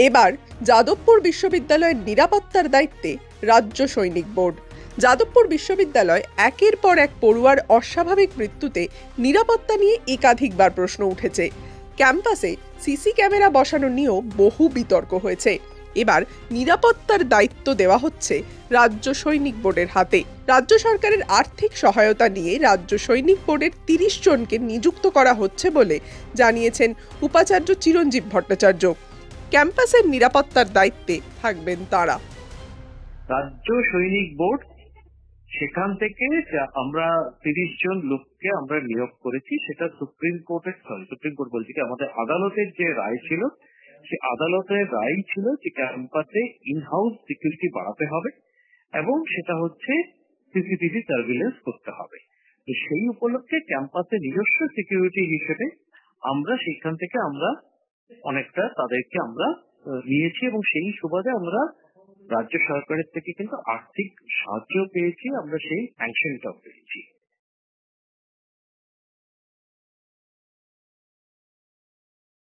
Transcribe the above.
এবার যাদবপুর বিশ্ববিদ্যালয়ের নিরাপত্তার দায়িত্বে রাজ্য সৈনিক বোর্ড। যাদবপুর বিশ্ববিদ্যালয় একের পর এক পড়ুয়ার অস্বাভাবিক মৃত্যুতে নিরাপত্তা নিয়ে একাধিকবার প্রশ্ন উঠেছে। ক্যাম্পাসে সিসি ক্যামেরা বসানো নিয়েও বহু বিতর্ক হয়েছে। এবার নিরাপত্তার দায়িত্ব দেওয়া হচ্ছে রাজ্য সৈনিক বোর্ডের হাতে। রাজ্য সরকারের আর্থিক সহায়তা নিয়ে রাজ্য সৈনিক বোর্ডের ৩০ জনকে নিযুক্ত করা হচ্ছে বলে জানিয়েছেন উপাচার্য চিরঞ্জীব ভট্টাচার্য। ক্যাম্পাসের নিরাপত্তার দায়িত্বে থাকবেন তারা। রাজ্য সৈনিক বোর্ড সেখান থেকে আমরা ৩০ জন লোককে আমরা নিয়োগ করেছি, সেটা সুপ্রিম কোর্ট বলছি কি আমাদের আদালতের যে রায় ছিল, সে আদালতের রায় ছিল যে ক্যাম্পাসে ইনহাউস সিকিউরিটি বাড়াতে হবে এবং সেটা হচ্ছে সিসিটিভি সার্ভিলেন্স করতে হবে। তো সেই উপলক্ষে ক্যাম্পাসে নিজস্ব সিকিউরিটি হিসেবে আমরা সেখান থেকে আমরা অনেকটা তাদেরকে আমরা নিয়েছি এবং সেই সুবাদে আমরা রাজ্য সরকারের থেকে কিন্তু আর্থিক সাহায্য পেয়েছি, আমরা সেই স্যাংশনটাও পেয়েছি।